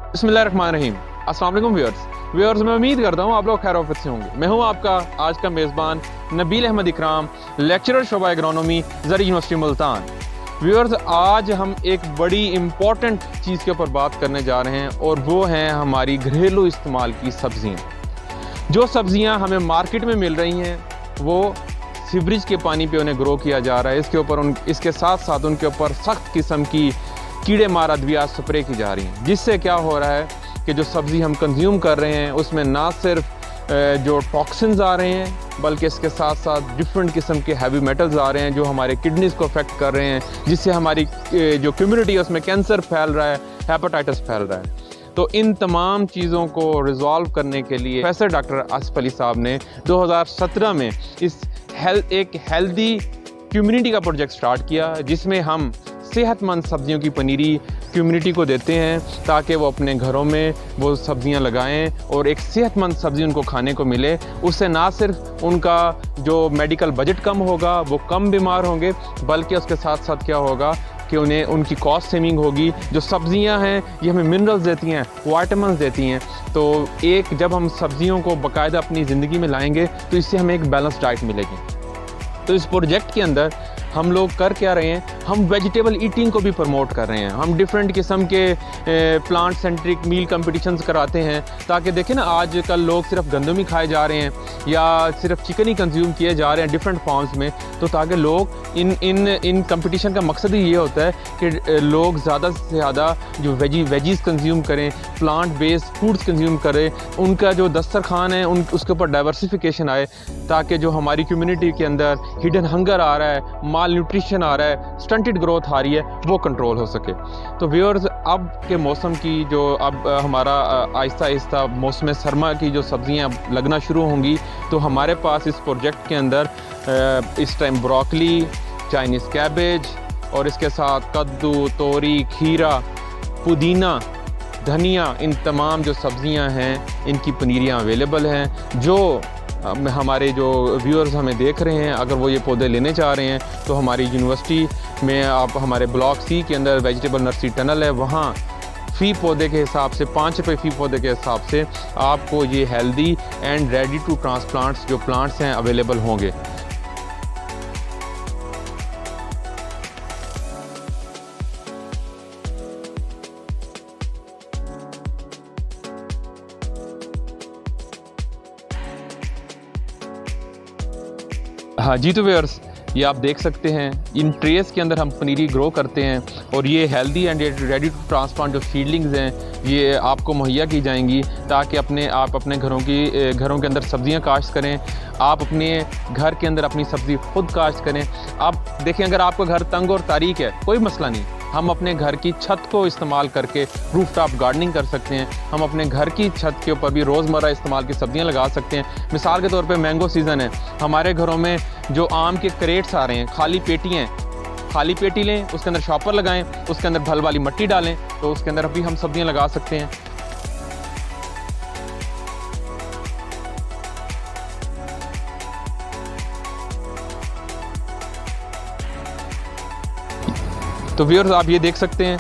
बिस्मिल्लाहिर्रहमानिर्रहीम। अस्सलाम वालेकुम व्यूअर्स, मैं उम्मीद करता हूँ आप लोग खैर ऑफिस से होंगे। मैं हूँ आपका आज का मेज़बान नबील अहमद इकराम, लेक्चरर शोबा एग्रोनॉमी ज़री यूनिवर्सिटी मुल्तान। व्यूअर्स, आज हम एक बड़ी इम्पॉर्टेंट चीज़ के ऊपर बात करने जा रहे हैं और वो हैं हमारी घरेलू इस्तेमाल की सब्ज़ियाँ। जो सब्ज़ियाँ हमें मार्केट में मिल रही हैं वो सीवरेज के पानी पे उन्हें ग्रो किया जा रहा है। इसके साथ साथ उनके ऊपर सख्त किस्म की कीड़े मार अद्वियात स्प्रे की जा रही हैं, जिससे क्या हो रहा है कि जो सब्ज़ी हम कंज्यूम कर रहे हैं उसमें ना सिर्फ जो टॉक्सिन्स आ रहे हैं बल्कि इसके साथ साथ डिफरेंट किस्म के हैवी मेटल्स आ रहे हैं जो हमारे किडनीज़ को अफेक्ट कर रहे हैं, जिससे हमारी जो कम्युनिटी है उसमें कैंसर फैल रहा है, हेपेटाइटिस फैल रहा है। तो इन तमाम चीज़ों को रिजॉल्व करने के लिए प्रोफेसर डॉक्टर आसिफ अली साहब ने 2017 में एक हेल्दी कम्युनिटी का प्रोजेक्ट स्टार्ट किया, जिसमें हम सेहतमंद सब्जियों की पनीरी कम्युनिटी को देते हैं ताकि वो अपने घरों में वो सब्जियां लगाएं और एक सेहतमंद सब्ज़ी उनको खाने को मिले। उससे ना सिर्फ उनका जो मेडिकल बजट कम होगा, वो कम बीमार होंगे, बल्कि उसके साथ साथ क्या होगा कि उन्हें उनकी कॉस्ट सेविंग होगी। जो सब्जियां हैं ये हमें मिनरल्स देती हैं, विटामिन्स देती हैं। तो जब हम सब्जियों को बाकायदा अपनी ज़िंदगी में लाएंगे तो इससे हमें एक बैलेंस डाइट मिलेगी। तो इस प्रोजेक्ट के अंदर हम लोग कर क्या रहे हैं, हम वेजिटेबल ईटिंग को भी प्रमोट कर रहे हैं। हम डिफरेंट किस्म के प्लांट सेंट्रिक मील कंपटीशंस कराते हैं ताकि देखें ना, आजकल लोग सिर्फ गंदम ही खाए जा रहे हैं या सिर्फ चिकन ही कंज्यूम किए जा रहे हैं डिफरेंट फॉर्म्स में। तो ताकि लोग इन कंपटीशन का मकसद ही ये होता है कि लोग ज़्यादा से ज़्यादा जो वेजीज़ कंज्यूम करें, प्लांट बेस्ड फूड्स कंज्यूम करें, उनका जो दस्तरखान है उसके ऊपर डाइवर्सिफिकेशन आए, ताकि जो हमारी कम्युनिटी के अंदर हिडन हंगर आ रहा है, माल न्यूट्रिशन आ रहा है, स्टंटेड ग्रोथ आ रही है, वो कंट्रोल हो सके। तो व्यूअर्स, अब के मौसम की जो अब हमारा आहिस्ता आहिस्ता मौसम सरमा की जो सब्जियां लगना शुरू होंगी, तो हमारे पास इस प्रोजेक्ट के अंदर इस टाइम ब्रोकली, चाइनीज़ कैबेज और इसके साथ कद्दू, तोरी, खीरा, पुदीना, धनिया, इन तमाम जो सब्जियां हैं इनकी पनीरियां अवेलेबल हैं। जो हमारे जो व्यूअर्स हमें देख रहे हैं, अगर वो ये पौधे लेने चाह रहे हैं तो हमारी यूनिवर्सिटी में आप हमारे ब्लॉक सी के अंदर वेजिटेबल नर्सरी टनल है, वहाँ फ़ी पौधे के हिसाब से 5 रुपये फ़ी पौधे के हिसाब से आपको ये healthy and ready to transplants जो प्लांट्स हैं अवेलेबल होंगे। हाँ जी, तो व्यूअर्स, ये आप देख सकते हैं इन ट्रेस के अंदर हम पनीरी ग्रो करते हैं और ये healthy and ready to transplant जो सीडलिंग्स हैं ये आपको मुहैया की जाएंगी ताकि आप अपने घरों के अंदर सब्जियां काश्त करें। आप अपने घर के अंदर अपनी सब्ज़ी खुद काश्त करें। आप देखें, अगर आपका घर तंग और तारीक है, कोई मसला नहीं, हम अपने घर की छत को इस्तेमाल करके रूफटॉप गार्डनिंग कर सकते हैं। हम अपने घर की छत के ऊपर भी रोज़मर्रा इस्तेमाल की सब्जियां लगा सकते हैं। मिसाल के तौर पे मैंगो सीज़न है, हमारे घरों में जो आम के क्रेट्स आ रहे हैं, खाली पेटी लें, उसके अंदर शॉपर लगाएं, उसके अंदर भल वाली मिट्टी डालें, तो उसके अंदर भी हम सब्जियां लगा सकते हैं। तो व्यूअर्स, आप ये देख सकते हैं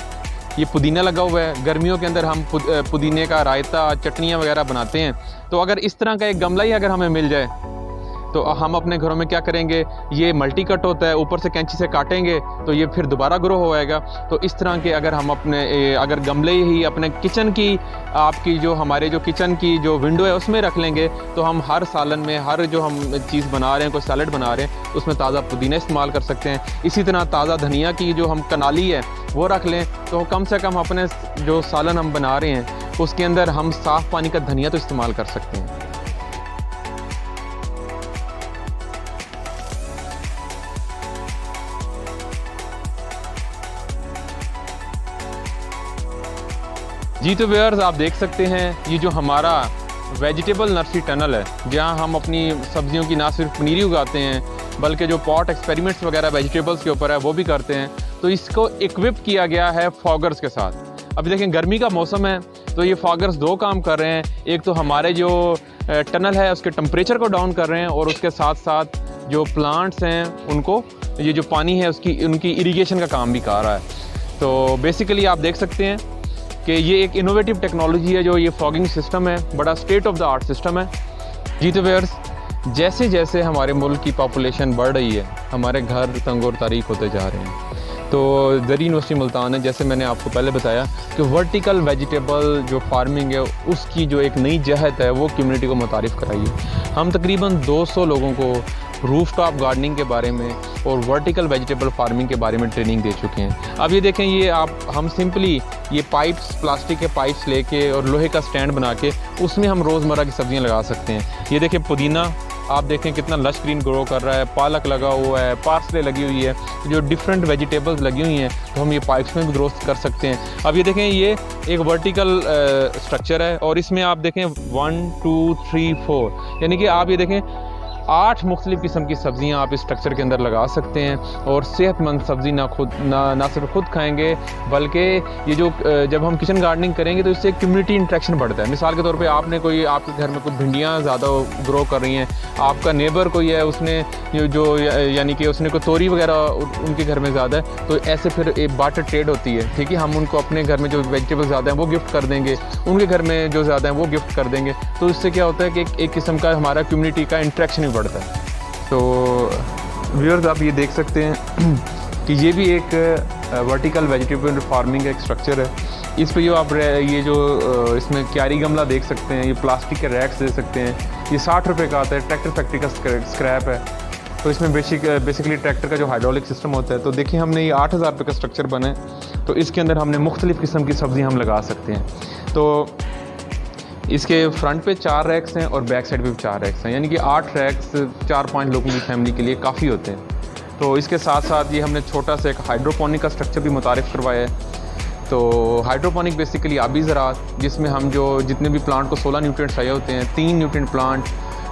ये पुदीना लगा हुआ है। गर्मियों के अंदर हम पुदीने का रायता, चटनियाँ वगैरह बनाते हैं। तो अगर इस तरह का एक गमला ही अगर हमें मिल जाए तो हम अपने घरों में क्या करेंगे, ये मल्टी कट होता है, ऊपर से कैंची से काटेंगे तो ये फिर दोबारा ग्रो हो जाएगा। तो इस तरह के अगर हम अगर गमले ही अपने किचन की आपकी जो हमारे जो किचन की जो विंडो है उसमें रख लेंगे तो हम हर सालन में हर जो हम चीज़ बना रहे हैं, कोई सैलड बना रहे हैं, उसमें ताज़ा पुदीना इस्तेमाल कर सकते हैं। इसी तरह ताज़ा धनिया की जो हम कनाली है वो रख लें तो कम से कम अपने जो सालन हम बना रहे हैं उसके अंदर हम साफ़ पानी का धनिया तो इस्तेमाल कर सकते हैं। जी, तो व्यूअर्स, आप देख सकते हैं ये जो हमारा वेजिटेबल नर्सरी टनल है, जहां हम अपनी सब्जियों की ना सिर्फ पनीरी उगाते हैं बल्कि जो पॉट एक्सपेरिमेंट्स वगैरह वेजिटेबल्स के ऊपर है वो भी करते हैं। तो इसको इक्विप किया गया है फॉगर्स के साथ। अभी देखें, गर्मी का मौसम है तो ये फॉगर्स 2 काम कर रहे हैं। एक तो हमारे जो टनल है उसके टेम्परेचर को डाउन कर रहे हैं और उसके साथ साथ जो प्लांट्स हैं उनको ये जो पानी है उनकी इरिगेशन का काम भी कर रहा है। तो बेसिकली आप देख सकते हैं कि ये एक इनोवेटिव टेक्नोलॉजी है जो ये फॉगिंग सिस्टम है, बड़ा state of the art system है। जी तो व्यूअर्स, जैसे जैसे हमारे मुल्क की पॉपुलेशन बढ़ रही है, हमारे घर तंग और तारीक होते जा रहे हैं। तो ज़रिए यूनिवर्सिटी मुल्तान है, जैसे मैंने आपको पहले बताया कि वर्टिकल वेजिटेबल जो फार्मिंग है उसकी जो एक नई जहत है वो कम्युनिटी को मुतारिफ़ कराइए। हम तकरीबन 200 लोगों को रूफटॉप गार्डनिंग के बारे में और वर्टिकल वेजिटेबल फार्मिंग के बारे में ट्रेनिंग दे चुके हैं। अब ये देखें, ये हम सिंपली ये पाइप्स, प्लास्टिक के पाइप्स लेके और लोहे का स्टैंड बना के उसमें हम रोज़मर्रा की सब्ज़ियाँ लगा सकते हैं। ये देखें, पुदीना आप देखें कितना लश ग्रीन ग्रो कर रहा है, पालक लगा हुआ है, पार्सले लगी हुई है, जो डिफरेंट वेजिटेबल्स लगी हुई हैं, तो हम ये पाइप्स में भी ग्रोथ कर सकते हैं। अब ये देखें, ये एक वर्टिकल स्ट्रक्चर है और इसमें आप देखें 1 2 3 4, यानी कि आप ये देखें 8 मुख्तलिफ़ किस्म की सब्ज़ियाँ आप इस स्ट्रक्चर के अंदर लगा सकते हैं और सेहतमंद सब्ज़ी ना सिर्फ खुद खाएंगे बल्कि ये जो जब हम किचन गार्डनिंग करेंगे तो इससे कम्युनिटी इंट्रैक्शन बढ़ता है। मिसाल के तौर पे आपने कोई, आपके घर में कुछ भिंडियाँ ज़्यादा ग्रो कर रही हैं, आपका नेबर कोई है उसने यानी कि उसने कोई तोरी वगैरह उनके घर में ज़्यादा है, तो ऐसे फिर एक बार्टर ट्रेड होती है, ठीक है। हम उनको अपने घर में जो वेजिटेबल ज़्यादा हैं वो गिफ्ट कर देंगे, उनके घर में जो ज़्यादा हैं वो गिफ्ट कर देंगे, तो इससे क्या होता है कि एक किस्म का हमारा कम्युनिटी का इंट्रैक्शन भी बढ़ता है। तो व्यूअर्स, आप ये देख सकते हैं कि ये भी एक वर्टिकल वेजिटेबल फार्मिंग का एक स्ट्रक्चर है। इस पे जो आप ये जो इसमें क्यारी गमला देख सकते हैं, ये प्लास्टिक के रैक्स दे सकते हैं, ये 60 रुपये का आता है। ट्रैक्टर फैक्ट्री का स्क्रैप है, तो इसमें बेसिकली ट्रैक्टर का जो हाइड्रोलिक सिस्टम होता है। तो देखिए, हमने ये 8000 रुपये का स्ट्रक्चर बना है, तो इसके अंदर हमने मुख्तलिफ़ किस्म की सब्ज़ी हम लगा सकते हैं। तो इसके फ्रंट पे 4 रैक्स हैं और बैक साइड पे भी 4 रैक्स हैं, यानी कि 8 रैक्स 4-5 लोगों की फैमिली के लिए काफ़ी होते हैं। तो इसके साथ साथ ये हमने छोटा सा एक हाइड्रोपोनिक का स्ट्रक्चर भी मुतारिफ़ करवाया है। तो हाइड्रोपोनिक बेसिकली आबी ज़राअत, जिसमें हम जो जितने भी प्लांट को 16 न्यूट्रिएंट्स चाहिए होते हैं, 3 न्यूट्रिएंट प्लांट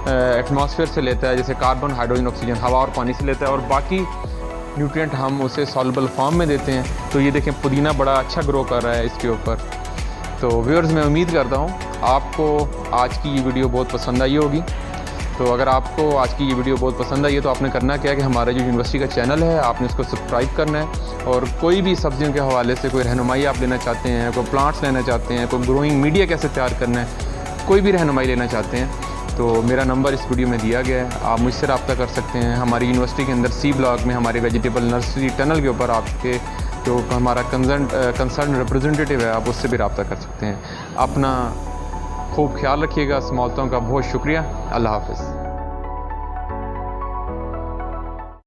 एटमॉस्फेयर से लेता है, जैसे कार्बन, हाइड्रोजन, ऑक्सीजन, हवा और पानी से लेता है, और बाकी न्यूट्रिएंट हम उसे सॉल्युबल फॉर्म में देते हैं। तो ये देखें, पुदीना बड़ा अच्छा ग्रो कर रहा है इसके ऊपर। तो व्यूअर्स, मैं उम्मीद करता हूँ आपको आज की ये वीडियो बहुत पसंद आई होगी। तो अगर आपको आज की ये वीडियो बहुत पसंद आई है तो आपने करना क्या है कि हमारा जो यूनिवर्सिटी का चैनल है आपने उसको सब्सक्राइब करना है, और कोई भी सब्जियों के हवाले से कोई रहनुमाई आप लेना चाहते हैं, कोई प्लांट्स लेना चाहते हैं, कोई ग्रोइंग मीडिया कैसे तैयार करना है, कोई भी रहनुमाई लेना चाहते हैं, तो मेरा नंबर इस वीडियो में दिया गया है, आप मुझसे रब्ता कर सकते हैं। हमारी यूनिवर्सिटी के अंदर C ब्लॉक में हमारे वेजिटेबल नर्सरी टनल के ऊपर आपके जो हमारा कंसर्न रिप्रेजेंटेटिव है, आप उससे भी रब्ता कर सकते हैं। अपना खूब ख्याल रखिएगा। समाअतों का बहुत शुक्रिया। अल्लाह हाफ़िज़।